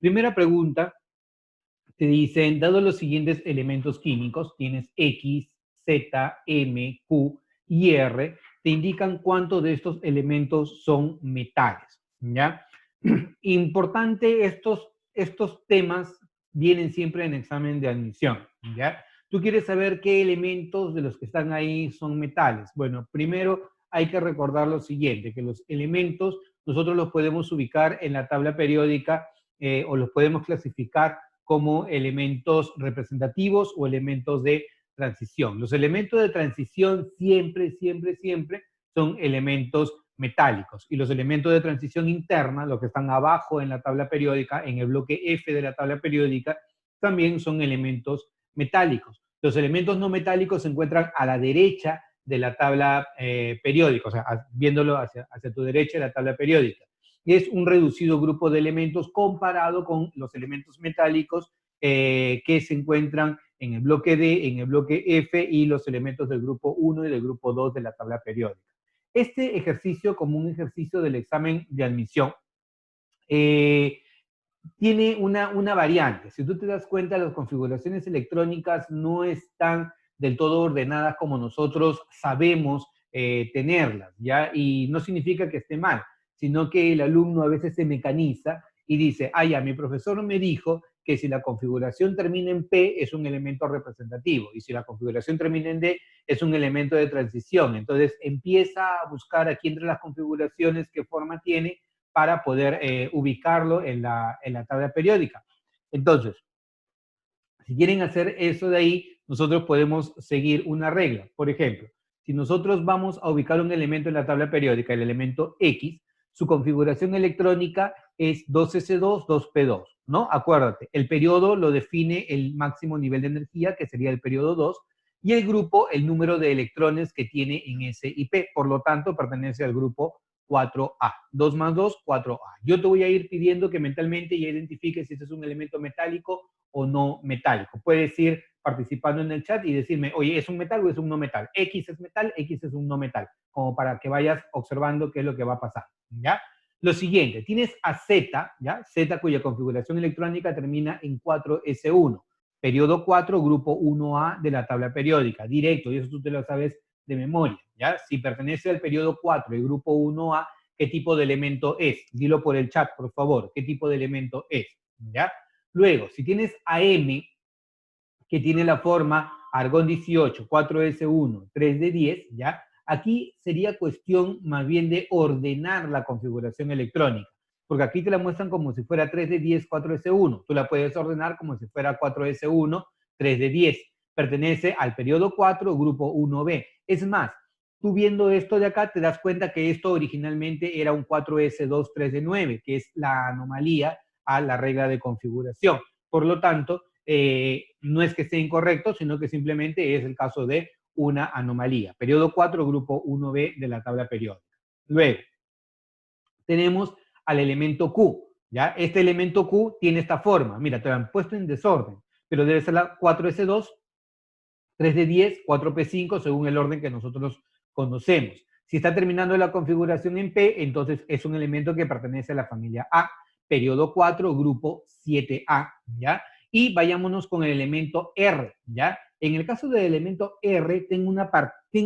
Primera pregunta, te dicen, dado los siguientes elementos químicos, tienes X, Z, M, Q y R, te indican cuántos de estos elementos son metales, ¿ya? Importante, estos temas vienen siempre en examen de admisión, ¿ya? Tú quieres saber qué elementos de los que están ahí son metales. Bueno, primero hay que recordar lo siguiente, que los elementos nosotros los podemos ubicar en la tabla periódica o los podemos clasificar como elementos representativos o elementos de transición. Los elementos de transición siempre son elementos metálicos y los elementos de transición interna, los que están abajo en la tabla periódica, en el bloque F de la tabla periódica, también son elementos metálicos. Los elementos no metálicos se encuentran a la derecha de la tabla periódica, o sea, viéndolo hacia tu derecha de la tabla periódica. Es un reducido grupo de elementos comparado con los elementos metálicos que se encuentran en el bloque D, en el bloque F y los elementos del grupo 1 y del grupo 2 de la tabla periódica. Este ejercicio, como un ejercicio del examen de admisión, tiene una variante. Si tú te das cuenta, las configuraciones electrónicas no están del todo ordenadas como nosotros sabemos tenerlas, ¿ya? Y no significa que esté mal, sino que el alumno a veces se mecaniza y dice, ah, ya, mi profesor me dijo que si la configuración termina en P es un elemento representativo y si la configuración termina en D es un elemento de transición. Entonces empieza a buscar aquí entre las configuraciones qué forma tiene para poder ubicarlo en la tabla periódica. Entonces, si quieren hacer eso de ahí, nosotros podemos seguir una regla. Por ejemplo, si nosotros vamos a ubicar un elemento en la tabla periódica, el elemento X, su configuración electrónica es 2s2, 2p2, ¿no? Acuérdate, el periodo lo define el máximo nivel de energía, que sería el periodo 2, y el grupo, el número de electrones que tiene en S y P. Por lo tanto, pertenece al grupo 4A. 2 más 2, 4A. Yo te voy a ir pidiendo que mentalmente ya identifiques si este es un elemento metálico o no metálico. Puedes ir participando en el chat y decirme, oye, ¿es un metal o es un no metal? X es metal, X es un no metal, como para que vayas observando qué es lo que va a pasar, ¿ya? Lo siguiente, tienes a Z, ¿ya? Z cuya configuración electrónica termina en 4s1, periodo 4, grupo 1A de la tabla periódica, directo, y eso tú te lo sabes de memoria, ¿ya? Si pertenece al periodo 4 y grupo 1A, ¿qué tipo de elemento es? Dilo por el chat, por favor, ¿qué tipo de elemento es? ¿Ya? Luego, si tienes AM, que tiene la forma argón 18, 4s1, 3d10, ¿ya? Aquí sería cuestión más bien de ordenar la configuración electrónica, porque aquí te la muestran como si fuera 3d10, 4s1. Tú la puedes ordenar como si fuera 4s1, 3d10. Pertenece al periodo 4, grupo 1b. Es más, tú viendo esto de acá te das cuenta que esto originalmente era un 4s2, 3d9, que es la anomalía a la regla de configuración. Por lo tanto, no es que esté incorrecto, sino que simplemente es el caso de una anomalía. Periodo 4, grupo 1b de la tabla periódica. Luego, tenemos al elemento Q, ¿ya? Este elemento Q tiene esta forma. Mira, te lo han puesto en desorden, pero debe ser la 4s2, 3d10, 4p5, según el orden que nosotros conocemos. Si está terminando la configuración en P, entonces es un elemento que pertenece a la familia A, periodo 4, grupo 7A, ¿ya? Y vayámonos con el elemento R, ¿ya? En el caso del elemento R, ten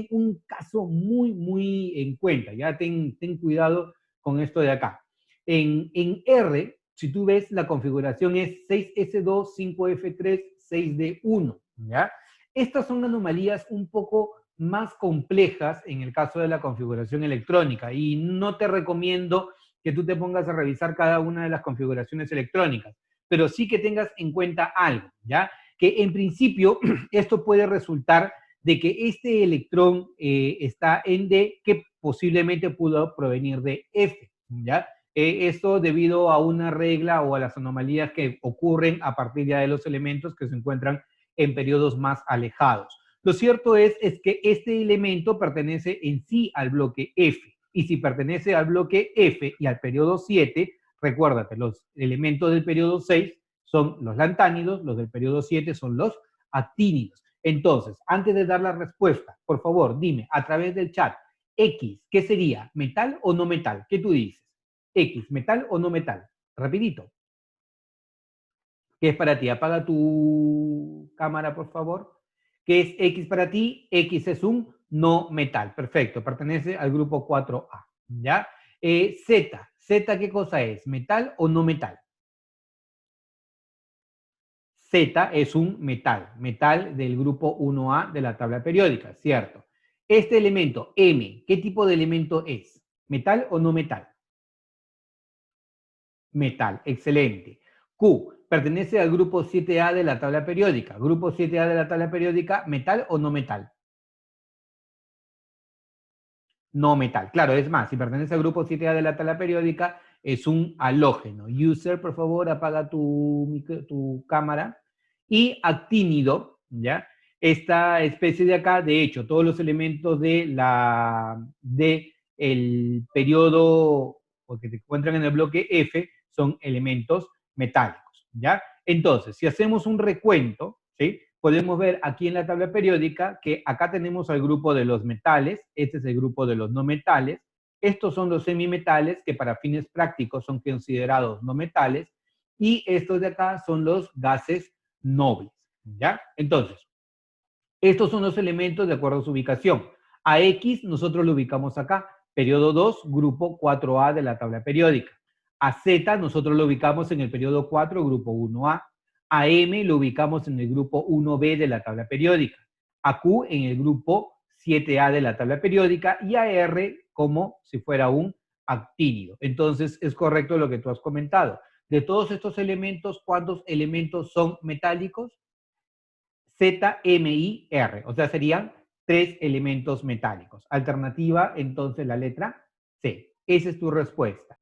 un caso muy en cuenta, ¿ya? Ten cuidado con esto de acá. En R, si tú ves, la configuración es 6S2, 5F3, 6D1, ¿ya? Estas son anomalías un poco más complejas en el caso de la configuración electrónica y no te recomiendo que tú te pongas a revisar cada una de las configuraciones electrónicas, pero sí que tengas en cuenta algo, ¿ya? Que en principio esto puede resultar de que este electrón está en D que posiblemente pudo provenir de F, ¿ya? Esto debido a una regla o a las anomalías que ocurren a partir ya de los elementos que se encuentran en periodos más alejados. Lo cierto es que este elemento pertenece en sí al bloque F, y si pertenece al bloque F y al periodo 7, recuérdate, los elementos del periodo 6 son los lantánidos, los del periodo 7 son los actínidos. Entonces, antes de dar la respuesta, por favor, dime a través del chat, X, ¿qué sería? ¿Metal o no metal? ¿Qué tú dices? X, ¿metal o no metal? Rapidito. ¿Qué es para ti? Apaga tu cámara, por favor. ¿Qué es X para ti? X es un no metal. Perfecto, pertenece al grupo 4A. ¿Ya? Z. ¿Z qué cosa es? ¿Metal o no metal? Z es un metal, metal del grupo 1A de la tabla periódica, ¿cierto? Este elemento, M, ¿qué tipo de elemento es? ¿Metal o no metal? Metal, excelente. Q, pertenece al grupo 7A de la tabla periódica. Grupo 7A de la tabla periódica, ¿metal o no metal? No metal. Claro, es más, si pertenece al grupo 7A de la tabla periódica, es un halógeno. User, por favor, apaga tu cámara. Y actínido, ¿ya? Esta especie de acá, de hecho, todos los elementos de el periodo, o que se encuentran en el bloque F, son elementos metálicos, ¿ya? Entonces, si hacemos un recuento, ¿sí? Podemos ver aquí en la tabla periódica que acá tenemos al grupo de los metales, este es el grupo de los no metales, estos son los semimetales que para fines prácticos son considerados no metales, y estos de acá son los gases nobles, ¿ya? Entonces, estos son los elementos de acuerdo a su ubicación. A X nosotros lo ubicamos acá, periodo 2, grupo 4A de la tabla periódica. A Z nosotros lo ubicamos en el periodo 4, grupo 1A. A M lo ubicamos en el grupo 1B de la tabla periódica. A Q en el grupo 7A de la tabla periódica y a R como si fuera un actínido. Entonces es correcto lo que tú has comentado. De todos estos elementos, ¿cuántos elementos son metálicos? Z, M, I, R. O sea, serían 3 elementos metálicos. Alternativa, entonces, la letra C. Esa es tu respuesta.